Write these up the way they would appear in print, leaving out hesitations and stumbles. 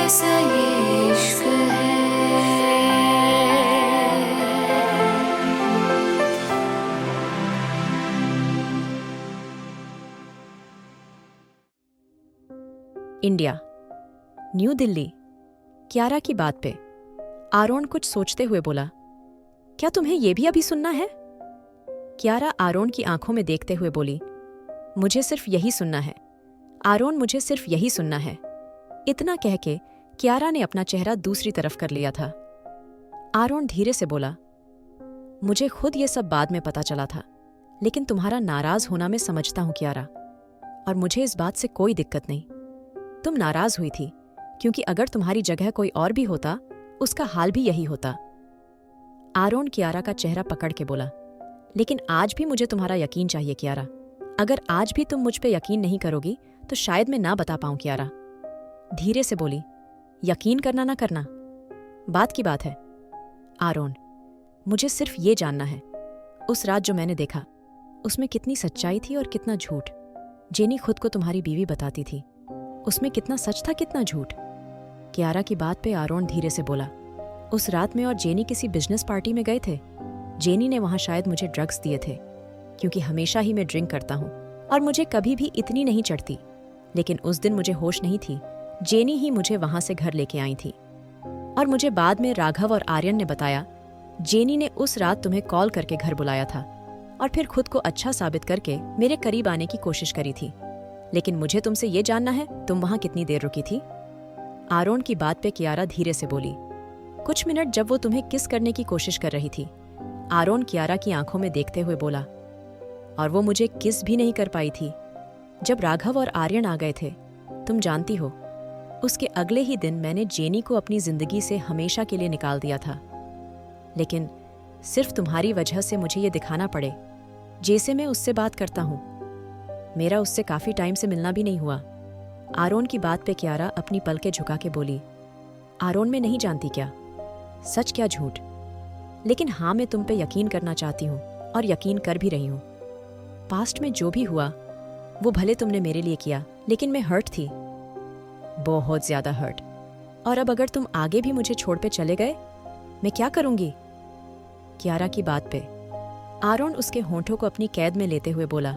कैसा ये इश्क है। India, new Delhi. क्यारा की बात पे आरोन कुछ सोचते हुए बोला, क्या तुम्हें यह भी अभी सुनना है? क्यारा आरोन की आंखों में देखते हुए बोली, मुझे सिर्फ यही सुनना है आरोन, मुझे सिर्फ यही सुनना है। इतना कह के क्यारा ने अपना चेहरा दूसरी तरफ कर लिया था। आरोन धीरे से बोला, मुझे खुद ये सब बाद में पता चला था, लेकिन तुम्हारा नाराज होना मैं समझता हूं क्यारा, और मुझे इस बात से कोई दिक्कत नहीं। तुम नाराज हुई थी क्योंकि अगर तुम्हारी जगह कोई और भी होता, उसका हाल भी यही होता। आरोन क्यारा का चेहरा पकड़ के बोला, लेकिन आज भी मुझे तुम्हारा यकीन चाहिए क्यारा। अगर आज भी तुम मुझ पे यकीन नहीं करोगी तो शायद मैं ना बता पाऊं क्यारा। धीरे से बोली, यकीन करना ना करना बात की बात है। आरोन, मुझे सिर्फ ये जानना है, उस रात जो मैंने देखा उसमें कितनी सच्चाई थी और कितना झूठ। जेनी खुद को तुम्हारी बीवी बताती थी, उसमें कितना सच था कितना झूठ। क्यारा की बात पे आरोन धीरे से बोला, उस रात में और जेनी किसी बिजनेस पार्टी में गए थे। जेनी ने वहां शायद मुझे ड्रग्स दिए थे, क्योंकि हमेशा ही मैं ड्रिंक करता हूं और मुझे कभी भी इतनी नहीं चढ़ती। लेकिन उस दिन मुझे होश नहीं थी, जेनी ही मुझे वहां से घर लेके आई थी। और मुझे बाद में राघव और आर्यन ने बताया, जेनी ने उस रात तुम्हें कॉल करके घर बुलाया था और फिर खुद को अच्छा साबित करके मेरे करीब आने की कोशिश करी थी। लेकिन मुझे तुमसे ये जानना है, तुम वहां कितनी देर रुकी थी? आरोन की बात पे क्यारा धीरे से बोली, कुछ मिनट, जब वो तुम्हें किस करने की कोशिश कर रही थी। आरोन क्यारा की आंखों में देखते हुए बोला, और वो मुझे किस भी नहीं कर पाई थी। जब राघव और आर्यन आ गए थे, तुम जानती हो, उसके अगले ही दिन मैंने जेनी को अपनी जिंदगी से हमेशा के लिए निकाल दिया था। लेकिन सिर्फ तुम्हारी वजह से मुझे ये दिखाना पड़े जैसे मैं उससे बात करता हूं। मेरा उससे काफी टाइम से मिलना भी नहीं हुआ। आरोन की बात पे क्यारा अपनी पलकें झुका के बोली, आरोन, मैं नहीं जानती क्या सच क्या झूठ, लेकिन हाँ, मैं तुम पे यकीन करना चाहती हूँ और यकीन कर भी रही हूँ। पास्ट में जो भी हुआ वो भले तुमने मेरे लिए किया, लेकिन मैं हर्ट थी, बहुत ज्यादा हर्ट। और अब अगर तुम आगे भी मुझे छोड़ पे चले गए, मैं क्या करूंगी? क्यारा की बात पे आरोन उसके होंठों को अपनी कैद में लेते हुए बोला,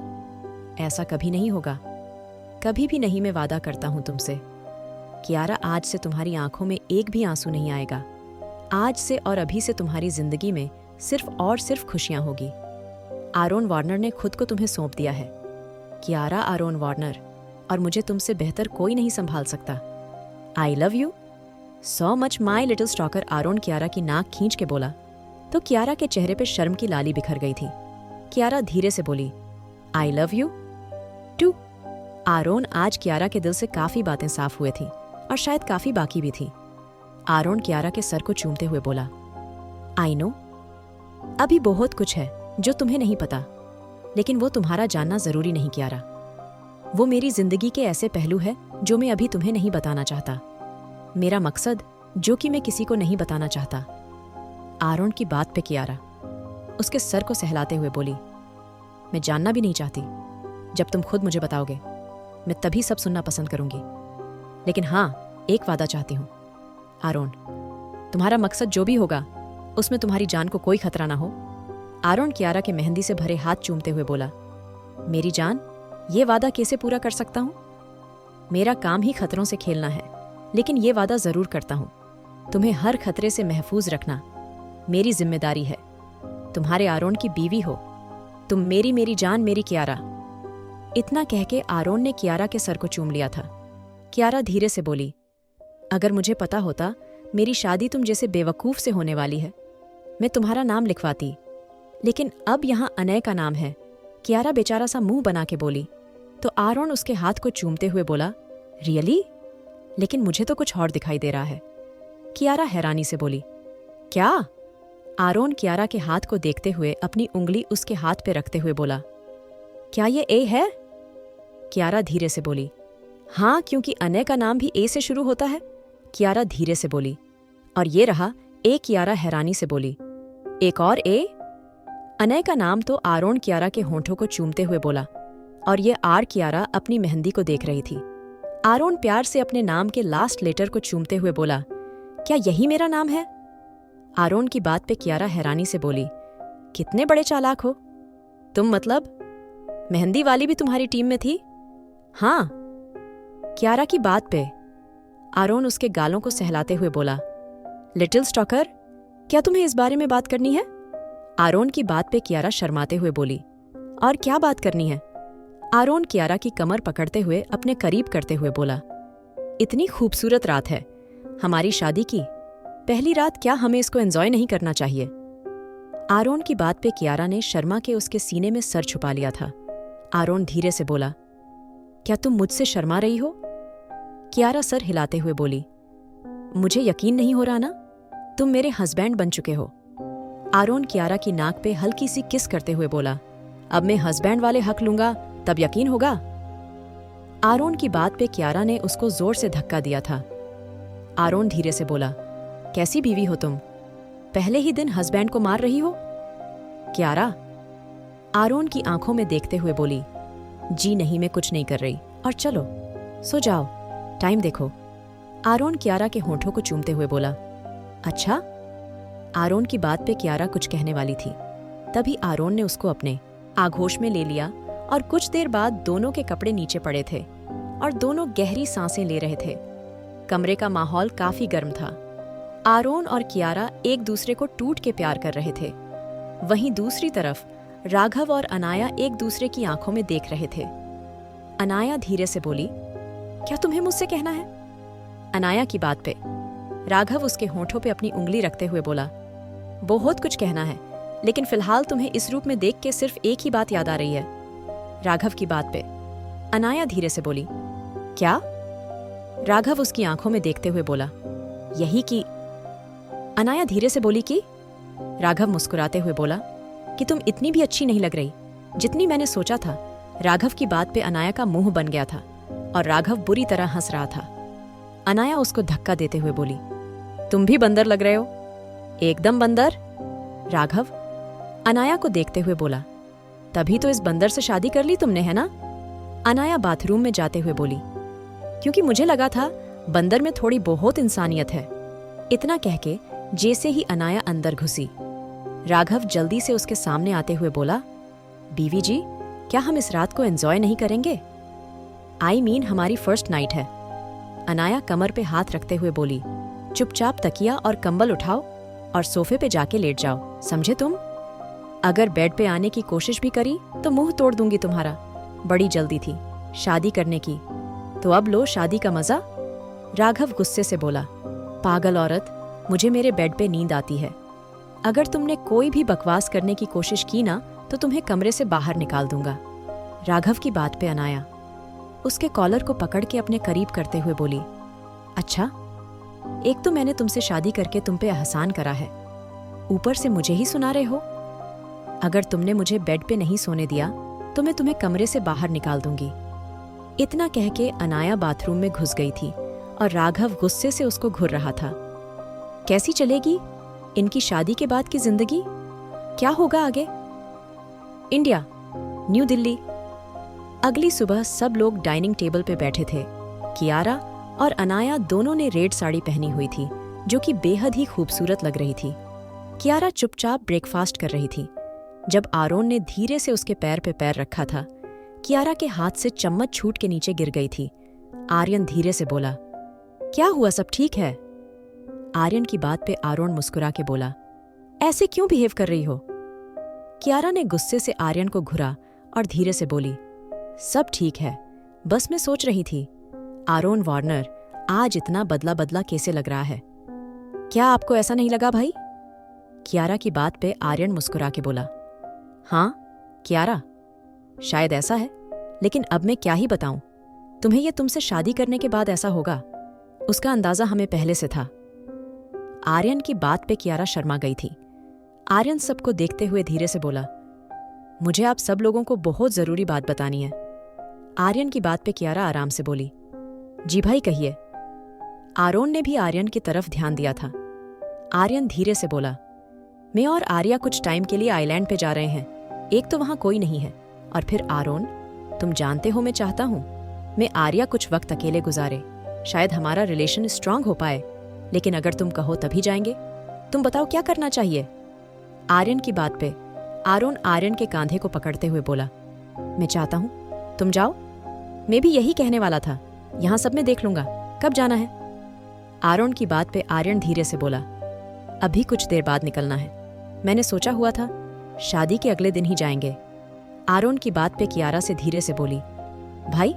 ऐसा कभी नहीं होगा, कभी भी नहीं, मैं वादा करता हूं तुमसे। क्यारा, आज से तुम्हारी आंखों में एक भी आंसू नहीं आएगा। आज से और अभी से तुम्हारी जिंदगी में सिर्फ और सिर्फ खुशियां होगी। आरोन वार्नर ने खुद को तुम्हें सौंप दिया है। क्यारा आरोन वार्नर, और मुझे तुमसे बेहतर कोई नहीं संभाल सकता। I love you so much my little stalker. Aaron Kiara की नाक खींच के बोला तो क्यारा के चेहरे पे शर्म की लाली बिखर गई थी। क्यारा धीरे से बोली, I love you too. Aaron, आज क्यारा के दिल से काफी बातें साफ हुए थी और शायद काफी बाकी भी थी। आरोन क्यारा के सर को चूमते हुए बोला, आई नो, अभी बहुत कुछ है जो तुम्हें नहीं पता, लेकिन वो तुम्हारा जानना जरूरी नहीं क्यारा। वो मेरी जिंदगी के ऐसे पहलू है जो मैं अभी तुम्हें नहीं बताना चाहता। मेरा मकसद जो कि मैं किसी को नहीं बताना चाहता। आरोन की बात पे क्यारा उसके सर को सहलाते हुए बोली, मैं जानना भी नहीं चाहती। जब तुम खुद मुझे बताओगे मैं तभी सब सुनना पसंद करूंगी। लेकिन हाँ, एक वादा चाहती हूं आरोन, तुम्हारा मकसद जो भी होगा उसमें तुम्हारी जान को कोई खतरा ना हो। आरोन क्यारा के मेहंदी से भरे हाथ चूमते हुए बोला, मेरी जान, ये वादा कैसे पूरा कर सकता हूं? मेरा काम ही खतरों से खेलना है, लेकिन ये वादा जरूर करता हूं, तुम्हें हर खतरे से महफूज रखना मेरी जिम्मेदारी है। तुम्हारे आरोन की बीवी हो तुम, मेरी जान, मेरी क्यारा। इतना कह के आरोन ने क्यारा के सर को चूम लिया था। क्यारा धीरे से बोली, अगर मुझे पता होता मेरी शादी तुम जैसे बेवकूफ से होने वाली है, मैं तुम्हारा नाम लिखवाती, लेकिन अब यहां अनय का नाम है। क्यारा बेचारा सा मुंह बना के बोली तो आरोन उसके हाथ को चूमते हुए बोला, रियली? लेकिन मुझे तो कुछ और दिखाई दे रहा है। क्यारा हैरानी से बोली, क्या? आरोन क्यारा के हाथ को देखते हुए अपनी उंगली उसके हाथ पे रखते हुए बोला, क्या ये ए है? क्यारा धीरे से बोली, हाँ, क्योंकि अनय का नाम भी ए से शुरू होता है। क्यारा धीरे से बोली, और ये रहा ए। क्यारा हैरानी से बोली, एक और ए? अनय का नाम तो आरोन क्यारा के होंठों को चूमते हुए बोला, और ये आर। क्यारा अपनी मेहंदी को देख रही थी। आरोन प्यार से अपने नाम के लास्ट लेटर को चूमते हुए बोला, क्या यही मेरा नाम है? आरोन की बात पे कियारा हैरानी से बोली, कितने बड़े चालाक हो तुम। मतलब मेहंदी वाली भी तुम्हारी टीम में थी? हाँ। कियारा की बात पे आरोन उसके गालों को सहलाते हुए बोला, लिटिल स्टॉकर, क्या तुम्हें इस बारे में बात करनी है? आरोन की बात पे कियारा शर्माते हुए बोली, और क्या बात करनी है? आरोन कियारा की कमर पकड़ते हुए अपने करीब करते हुए बोला, इतनी खूबसूरत रात है, हमारी शादी की पहली रात, क्या हमें इसको एंजॉय नहीं करना चाहिए? आरोन की बात पे कियारा ने शर्मा के उसके सीने में सर छुपा लिया था। आरोन धीरे से बोला, क्या तुम मुझसे शर्मा रही हो? कियारा सर हिलाते हुए बोली, मुझे यकीन नहीं हो रहा ना, तुम मेरे हस्बैंड बन चुके हो। आरोन कियारा की नाक पे हल्की सी किस करते हुए बोला, अब मैं हस्बैंड वाले हक लूंगा तब यकीन होगा। आरोन की बात पे कियारा ने उसको जोर से धक्का दिया था। आरोन धीरे से बोला, कैसी बीवी हो तुम, पहले ही दिन हस्बैंड को मार रही हो? कियारा आरोन की आंखों में देखते हुए बोली, जी नहीं, मैं कुछ नहीं कर रही, और चलो सो जाओ, टाइम देखो। आरोन कियारा के होठों को चूमते हुए बोला, अच्छा। आरोन की बात पे कियारा कुछ कहने वाली थी, तभी आरोन ने उसको अपने आगोश में ले लिया और कुछ देर बाद दोनों के कपड़े नीचे पड़े थे और दोनों गहरी सांसें ले रहे थे। कमरे का माहौल काफी गर्म था। आरोन और कियारा एक दूसरे को टूट के प्यार कर रहे थे। वहीं दूसरी तरफ राघव और अनाया एक दूसरे की आंखों में देख रहे थे। अनाया धीरे से बोली, क्या तुम्हें मुझसे कहना है? अनाया की बात पे राघव उसके होठों पे अपनी उंगली रखते हुए बोला, बहुत कुछ कहना है, लेकिन फिलहाल तुम्हें इस रूप में देख के सिर्फ एक ही बात याद आ रही है। राघव की बात पे अनाया धीरे से बोली, क्या? राघव उसकी आंखों में देखते हुए बोला, यही कि। अनाया धीरे से बोली कि। राघव मुस्कुराते हुए बोला कि तुम इतनी भी अच्छी नहीं लग रही जितनी मैंने सोचा था। राघव की बात पे अनाया का मुंह बन गया था और राघव बुरी तरह हंस रहा था। अनाया उसको धक्का देते हुए बोली, तुम भी बंदर लग रहे हो, एकदम बंदर। राघव अनाया को देखते हुए बोला, तभी तो इस बंदर से शादी कर ली तुमने, है ना? अनाया बाथरूम में जाते हुए बोली, क्योंकि मुझे लगा था बंदर में थोड़ी बहुत इंसानियत है। इतना कह के जैसे ही अनाया अंदर घुसी, राघव जल्दी से उसके सामने आते हुए बोला, बीवी जी, क्या हम इस रात को एंजॉय नहीं करेंगे? आई मीन हमारी फर्स्ट नाइट है। अनाया कमर पे हाथ रखते हुए बोली, चुपचाप तकिया और कंबल उठाओ और सोफे पे जाके लेट जाओ, समझे तुम? अगर बेड पे आने की कोशिश भी करी तो मुंह तोड़ दूंगी तुम्हारा। बड़ी जल्दी थी शादी करने की, तो अब लो शादी का मजा। राघव गुस्से से बोला, पागल औरत, मुझे मेरे बेड पे नींद आती है। अगर तुमने कोई भी बकवास करने की कोशिश की ना तो तुम्हें कमरे से बाहर निकाल दूंगा। राघव की बात पे अनाया उसके कॉलर को पकड़ के अपने करीब करते हुए बोली, अच्छा, एक तो मैंने तुमसे शादी करके तुम पे एहसान करा है, ऊपर से मुझे ही सुना रहे हो। अगर तुमने मुझे बेड पे नहीं सोने दिया तो मैं तुम्हें कमरे से बाहर निकाल दूंगी। इतना कह के अनाया बाथरूम में घुस गई थी और राघव गुस्से से उसको घूर रहा था। कैसी चलेगी इनकी शादी के बाद की जिंदगी? क्या होगा आगे? India, new Delhi. अगली सुबह सब लोग डाइनिंग टेबल पे बैठे थे। कियारा और अनाया दोनों ने रेड साड़ी पहनी हुई थी, जो कि बेहद ही खूबसूरत लग रही थी। कियारा चुपचाप ब्रेकफास्ट कर रही थी। जब आरोन ने धीरे से उसके पैर पे पैर रखा था, कियारा के हाथ से चम्मच छूट के नीचे गिर गई थी। आर्यन धीरे से बोला, क्या हुआ, सब ठीक है? आर्यन की बात पे आरोन मुस्कुरा के बोला, ऐसे क्यों बिहेव कर रही हो? कियारा ने गुस्से से आर्यन को घुरा और धीरे से बोली, सब ठीक है, बस मैं सोच रही थी आरोन वार्नर आज इतना बदला बदला कैसे लग रहा है। क्या आपको ऐसा नहीं लगा भाई? कियारा की बात पे आर्यन मुस्कुरा के बोला, हाँ कियारा, शायद ऐसा है, लेकिन अब मैं क्या ही बताऊं। तुम्हें यह तुमसे शादी करने के बाद ऐसा होगा, उसका अंदाजा हमें पहले से था। आर्यन की बात पे कियारा शर्मा गई थी। आर्यन सबको देखते हुए धीरे से बोला, मुझे आप सब लोगों को बहुत जरूरी बात बतानी है। आर्यन की बात पे कियारा आराम से बोली, जी भाई कहिए। आरोन ने भी आर्यन की तरफ ध्यान दिया था। आर्यन धीरे से बोला, मैं और आर्या कुछ टाइम के लिए आइलैंड पे जा रहे हैं। एक तो वहां कोई नहीं है, और फिर आरोन, तुम जानते हो मैं चाहता हूं मैं आर्या कुछ वक्त अकेले गुजारे, शायद हमारा रिलेशन स्ट्रांग हो पाए, लेकिन अगर तुम कहो तभी जाएंगे। तुम बताओ क्या करना चाहिए। आर्यन की बात पे आरोन आर्यन के कांधे को पकड़ते हुए बोला, मैं चाहता हूं तुम जाओ। मैं भी यही कहने वाला था, यहां सब मैं देख लूंगा, कब जाना है। आरोन की बात पे आर्यन धीरे से बोला, अभी कुछ देर बाद निकलना है। मैंने सोचा हुआ था शादी के अगले दिन ही जाएंगे। आरोन की बात पे कियारा से धीरे से बोली, भाई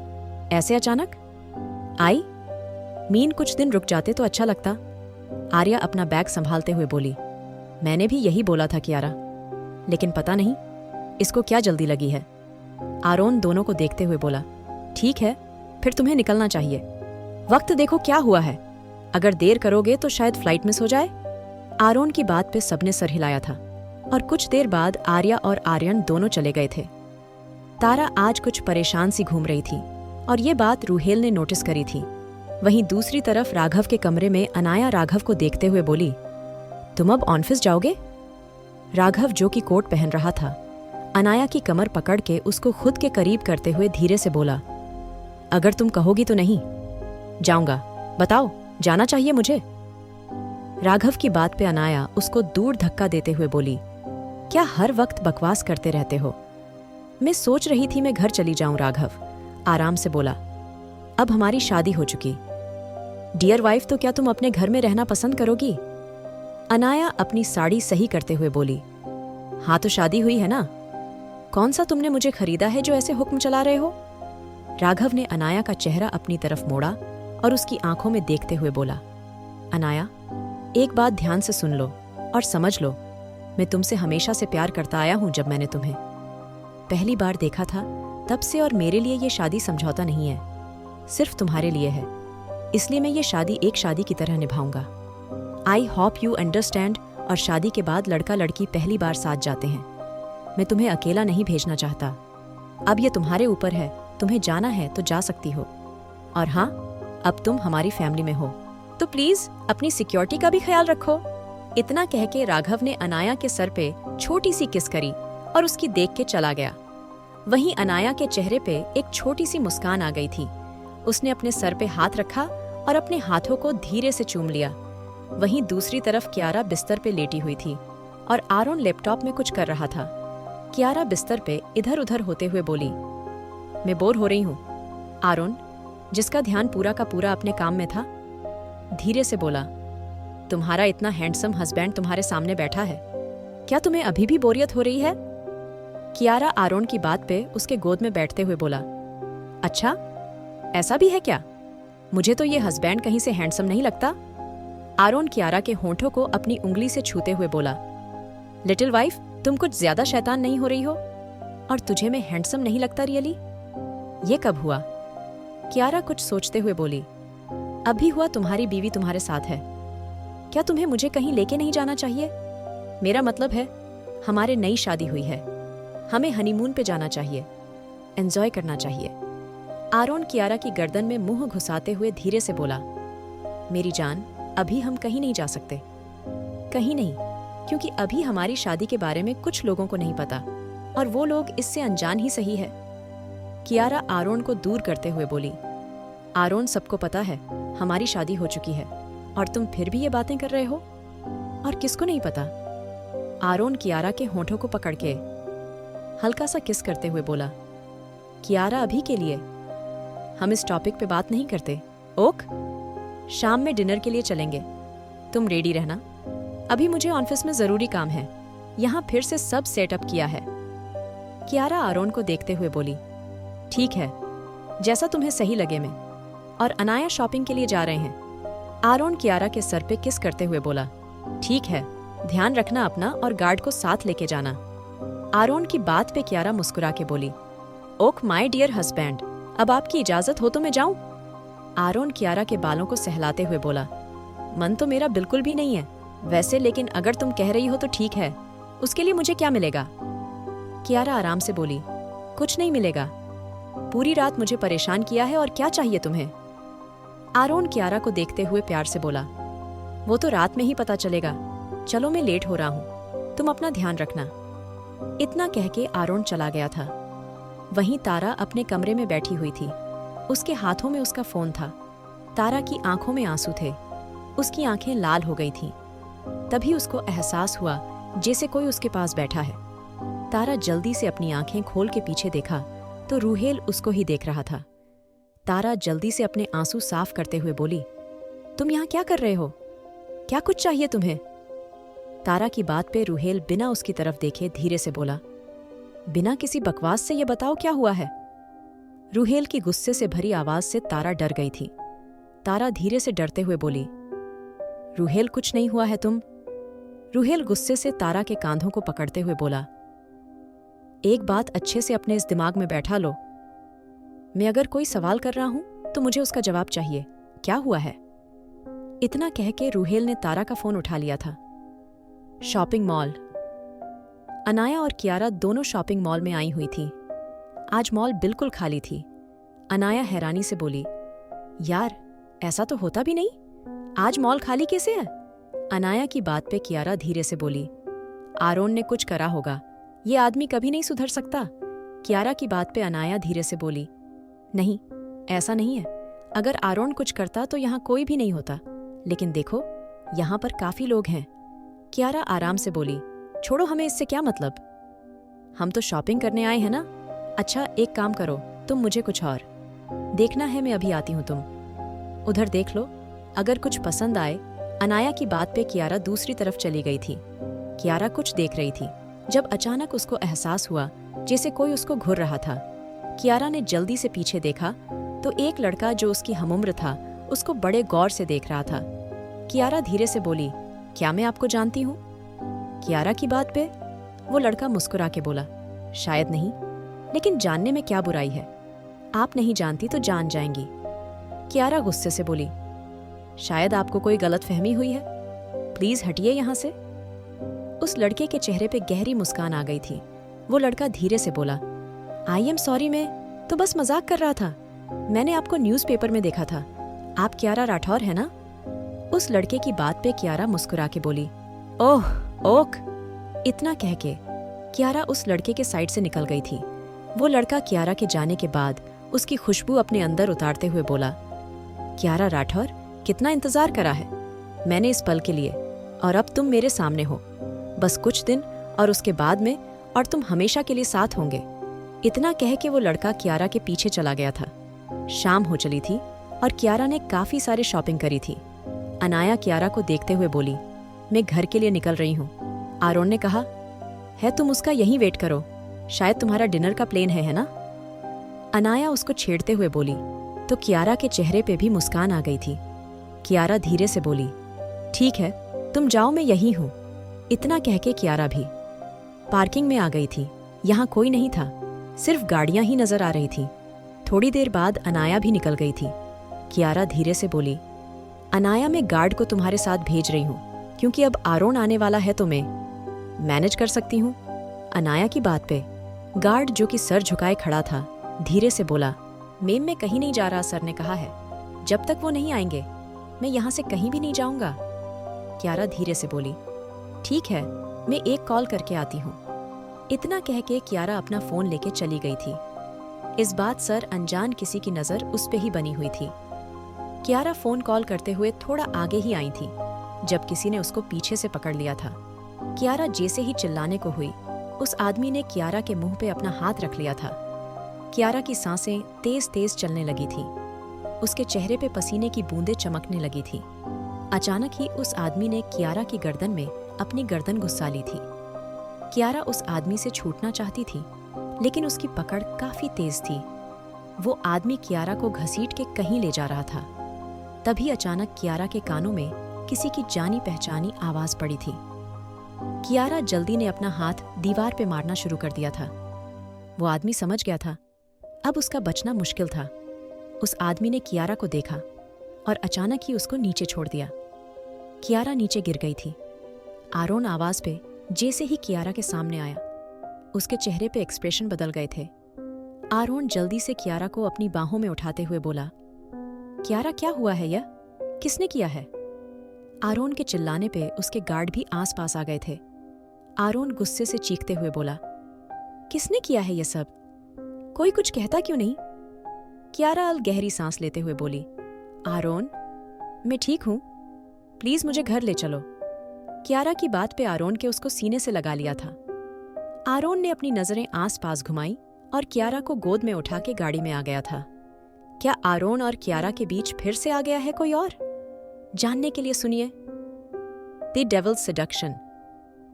ऐसे अचानक? आई मीन कुछ दिन रुक जाते तो अच्छा लगता। आर्या अपना बैग संभालते हुए बोली, मैंने भी यही बोला था कियारा, लेकिन पता नहीं इसको क्या जल्दी लगी है। आरोन दोनों को देखते हुए बोला, ठीक है फिर तुम्हें निकलना चाहिए। वक्त देखो क्या हुआ है, अगर देर करोगे तो शायद फ्लाइट मिस हो जाए। आरोन की बात पे सबने सर हिलाया था और कुछ देर बाद आर्या और आर्यन दोनों चले गए थे। तारा आज कुछ परेशान सी घूम रही थी और ये बात रूहेल ने नोटिस करी थी। वहीं दूसरी तरफ राघव के कमरे में अनाया राघव को देखते हुए बोली, तुम अब ऑफिस जाओगे? राघव जो कि कोट पहन रहा था, अनाया की कमर पकड़ के उसको खुद के करीब करते हुए धीरे से बोला, अगर तुम कहोगी तो नहीं जाऊंगा। बताओ जाना चाहिए मुझे। राघव की बात पे अनाया उसको दूर धक्का देते हुए बोली, क्या हर वक्त बकवास करते रहते हो? मैं सोच रही थी मैं घर चली जाऊं। राघव आराम से बोला, अब हमारी शादी हो चुकी। डियर वाइफ, तो क्या तुम अपने घर में रहना पसंद करोगी? अनाया अपनी साड़ी सही करते हुए बोली, हाँ तो शादी हुई है ना, कौन सा तुमने मुझे खरीदा है जो ऐसे हुक्म चला रहे हो? राघव ने अनाया का चेहरा अपनी तरफ मोड़ा और उसकी आंखों में देखते हुए बोला, अनाया एक बात ध्यान से सुन लो और समझ लो, मैं तुमसे हमेशा से प्यार करता आया हूं। जब मैंने तुम्हें पहली बार देखा था तब से और मेरे लिए ये शादी समझौता नहीं है, सिर्फ तुम्हारे लिए है। इसलिए मैं ये शादी एक शादी की तरह निभाऊंगा। I hope you understand. और शादी के बाद लड़का लड़की पहली बार साथ जाते हैं। मैं तुम्हें अकेला नहीं भेजना चाहता। अब ये तुम्हारे ऊपर है, तुम्हें जाना है तो जा सकती हो। और हाँ, अब तुम हमारी फैमिली में हो तो प्लीज अपनी सिक्योरिटी का भी ख्याल रखो। इतना कह के राघव ने अनाया के सर पे छोटी सी किस करी और उसकी देख के चला गया। वहीं अनाया के चेहरे पे एक छोटी सी मुस्कान आ गई थी। उसने अपने सर पे हाथ रखा और अपने हाथों को धीरे से चूम लिया। वहीं दूसरी तरफ कियारा बिस्तर पे लेटी हुई थी और आरोन लैपटॉप में कुछ कर रहा था। कियारा बिस्तर पे इधर उधर होते हुए बोली, मैं बोर हो रही हूँ। आरोन, जिसका ध्यान पूरा का पूरा अपने काम में था, धीरे से बोला, तुम्हारा इतना हैंडसम हस्बैंड तुम्हारे सामने बैठा है, क्या तुम्हें अभी भी बोरियत हो रही है? कियारा आरोन की बात पे उसके गोद में बैठते हुए बोला, अच्छा ऐसा भी है क्या? मुझे तो ये हस्बैंड कहीं से हैंडसम नहीं लगता। आरोन कियारा के होंठों को अपनी उंगली से छूते हुए बोला, लिटिल वाइफ, तुम कुछ ज्यादा शैतान नहीं हो रही हो? और तुझे मैं हैंडसम नहीं लगता रियली? ये कब हुआ? कियारा कुछ सोचते हुए बोली, अभी हुआ। तुम्हारी बीवी तुम्हारे साथ है, क्या तुम्हें मुझे कहीं लेके नहीं जाना चाहिए? मेरा मतलब है हमारे नई शादी हुई है, हमें हनीमून पे जाना चाहिए, एंजॉय करना चाहिए। आरोन कियारा की गर्दन में मुंह घुसाते हुए धीरे से बोला, मेरी जान, अभी हम कहीं नहीं जा सकते। कहीं नहीं, क्योंकि अभी हमारी शादी के बारे में कुछ लोगों को नहीं पता और वो लोग इससे अनजान ही सही है। कियारा आरोन को दूर करते हुए बोली, आरोन, सबको पता है हमारी शादी हो चुकी है और तुम फिर भी ये बातें कर रहे हो। और किसको नहीं पता? आरोन कियारा के होंठों को पकड़ के हल्का सा किस करते हुए बोला, कियारा अभी के लिए हम इस टॉपिक पे बात नहीं करते। ओक, शाम में डिनर के लिए चलेंगे, तुम रेडी रहना। अभी मुझे ऑफिस में जरूरी काम है, यहाँ फिर से सब सेटअप किया है। कियारा आरोन को देखते हुए बोली, ठीक है, जैसा तुम्हें सही लगे। मैं और अनाया शॉपिंग के लिए जा रहे हैं। आरोन कियारा के सर पे किस करते हुए बोला, ठीक है, ध्यान रखना अपना और गार्ड को साथ लेके जाना। आरोन की बात पे कियारा मुस्कुरा के बोली, ओक माय डियर हस्बैंड, अब आपकी इजाजत हो तो मैं जाऊं? आरोन कियारा के बालों को सहलाते हुए बोला, मन तो मेरा बिल्कुल भी नहीं है वैसे, लेकिन अगर तुम कह रही हो तो ठीक है। उसके लिए मुझे क्या मिलेगा? कियारा आराम से बोली, कुछ नहीं मिलेगा। पूरी रात मुझे परेशान किया है और क्या चाहिए तुम्हें? आरोन कियारा को देखते हुए प्यार से बोला, वो तो रात में ही पता चलेगा। चलो मैं लेट हो रहा हूँ, तुम अपना ध्यान रखना। इतना कह के आरोन चला गया था। वहीं तारा अपने कमरे में बैठी हुई थी उसके हाथों में उसका फोन था। तारा की आंखों में आंसू थे। उसकी आंखें लाल हो गई थीं। तभी उसको एहसास हुआ जैसे कोई उसके पास बैठा है। तारा जल्दी से अपनी आंखें खोल के पीछे देखा तो रूहेल उसको ही देख रहा था। तारा जल्दी से अपने आंसू साफ करते हुए बोली, तुम यहाँ क्या कर रहे हो? क्या कुछ चाहिए तुम्हें? तारा की बात पे रूहेल बिना उसकी तरफ देखे धीरे से बोला, बिना किसी बकवास से ये बताओ क्या हुआ है? रूहेल की गुस्से से भरी आवाज से तारा डर गई थी। तारा धीरे से डरते हुए बोली, रूहेल कुछ नहीं हुआ है तुम। रूहेल गुस्से से तारा के कांधों को पकड़ते हुए बोला, एक बात अच्छे से अपने इस दिमाग में बैठा लो। मैं अगर कोई सवाल कर रहा हूं तो मुझे उसका जवाब चाहिए। क्या हुआ है? इतना कह के रूहेल ने तारा का फोन उठा लिया था। Shopping mall. अनाया और कियारा दोनों शॉपिंग मॉल में आई हुई थी। आज मॉल बिल्कुल खाली थी। अनाया हैरानी से बोली, यार ऐसा तो होता भी नहीं, आज मॉल खाली कैसे है? अनाया की बात पे कियारा धीरे से बोली, आरोन ने कुछ करा होगा, ये आदमी कभी नहीं सुधर सकता। कियारा की बात पे अनाया धीरे से बोली, नहीं ऐसा नहीं है, अगर आरोन कुछ करता तो यहाँ कोई भी नहीं होता, लेकिन देखो यहाँ पर काफी लोग हैं। कियारा आराम से बोली, छोड़ो हमें इससे क्या मतलब, हम तो शॉपिंग करने आए हैं ना। अच्छा एक काम करो, तुम मुझे कुछ और देखना है, मैं अभी आती हूँ, तुम उधर देख लो, अगर कुछ पसंद आए। अनाया की बात पे कियारा दूसरी तरफ चली गई थी। कियारा कुछ देख रही थी जब अचानक उसको एहसास हुआ जैसे कोई उसको घूर रहा था। कियारा ने जल्दी से पीछे देखा तो एक लड़का जो उसकी हमउम्र था उसको बड़े गौर से देख रहा था। कियारा धीरे से बोली, क्या मैं आपको जानती हूँ? कियारा की बात पे वो लड़का मुस्कुरा के बोला, शायद नहीं, लेकिन जानने में क्या बुराई है, आप नहीं जानती तो जान जाएंगी। कियारा गुस्से से बोली, शायद आपको कोई गलतफहमी हुई है, प्लीज हटिए यहाँ से। उस लड़के के चेहरे पे गहरी मुस्कान आ गई थी। वो लड़का धीरे से बोला, आई एम सॉरी, मैं तो बस मजाक कर रहा था, मैंने आपको न्यूज़पेपर में देखा था, आप कियारा राठौर है ना? उस लड़के की बात पे कियारा मुस्कुरा के बोली, ओह ओक। इतना कह के कियारा उस लड़के के साइड से निकल गई थी। वो लड़का कियारा के जाने के बाद उसकी खुशबू अपने अंदर उतारते हुए बोला, कियारा राठौर, कितना इंतजार करा है मैंने इस पल के लिए, और अब तुम मेरे सामने हो, बस कुछ दिन और उसके बाद में, और तुम हमेशा के लिए साथ होंगे। इतना कह के वो लड़का कियारा के पीछे चला गया था। शाम हो चली थी और कियारा ने काफी सारी शॉपिंग करी थी। अनाया कियारा को देखते हुए बोली, मैं घर के लिए निकल रही हूँ। आरोन ने कहा है तुम उसका यहीं वेट करो, शायद तुम्हारा डिनर का प्लेन है ना? अनाया उसको छेड़ते हुए बोली तो कियारा के चेहरे पे भी मुस्कान आ गई थी। कियारा धीरे से बोली, ठीक है तुम जाओ, मैं यहीं हूँ। इतना कह के कियारा भी पार्किंग में आ गई थी। यहाँ कोई नहीं था, सिर्फ गाड़ियां ही नजर आ रही थी। थोड़ी देर बाद अनाया भी निकल गई थी। कियारा धीरे से बोली, अनाया मैं गार्ड को तुम्हारे साथ भेज रही हूँ, क्योंकि अब आरोन आने वाला है तो मैं मैनेज कर सकती हूँ। अनाया की बात पे गार्ड जो कि सर झुकाए खड़ा था धीरे से बोला, मेम मैं कहीं नहीं जा रहा, सर ने कहा है जब तक वो नहीं आएंगे मैं यहाँ से कहीं भी नहीं जाऊंगा। कियारा धीरे से बोली, ठीक है मैं एक कॉल करके आती हूँ। इतना कह के कियारा अपना फोन लेके चली गई थी। इस बात सर अनजान किसी की नजर उस पे ही बनी हुई थी। कियारा फोन कॉल करते हुए थोड़ा आगे ही आई थी जब किसी ने उसको पीछे से पकड़ लिया था। कियारा जैसे ही चिल्लाने को हुई, उस आदमी ने कियारा के मुंह पे अपना हाथ रख लिया था। कियारा की सांसें तेज तेज चलने लगी थी। उसके चेहरे पे पसीने की बूंदें चमकने लगी थी। अचानक ही उस आदमी ने कियारा की गर्दन में अपनी गर्दन घुसा ली थी। कियारा उस आदमी से छूटना चाहती थी, लेकिन उसकी पकड़ काफी तेज थी। वो आदमी कियारा को घसीट के कहीं ले जा रहा था। तभी अचानक कियारा के कानों में किसी की जानी पहचानी आवाज पड़ी थी। कियारा जल्दी ने अपना हाथ दीवार पे मारना शुरू कर दिया था। वो आदमी समझ गया था अब उसका बचना मुश्किल था। उस आदमी ने कियारा को देखा और अचानक ही उसको नीचे छोड़ दिया। कियारा नीचे गिर गई थी। आरोन आवाज पे जैसे ही कियारा के सामने आया, उसके चेहरे पे एक्सप्रेशन बदल गए थे। आरोन जल्दी से कियारा को अपनी बाहों में उठाते हुए बोला, कियारा क्या हुआ है यह? किसने किया है? आरोन के चिल्लाने पे उसके गार्ड भी आस पास आ गए थे। आरोन गुस्से से चीखते हुए बोला, किसने किया है ये सब? कोई कुछ कहता क्यों नहीं? क्यारा अल गहरी सांस लेते हुए बोली, आरोन, मैं ठीक हूं, प्लीज मुझे घर ले चलो। क्यारा की बात पे आरोन के उसको सीने से लगा लिया था। आरोन ने अपनी नजरें आसपास घुमाई और क्यारा को गोद में उठा के गाड़ी में आ गया था। क्या आरोन और क्यारा के बीच फिर से आ गया है कोई और? जानने के लिए सुनिए the devil's seduction,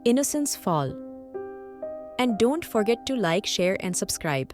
innocence fall, and don't forget to like, share and subscribe.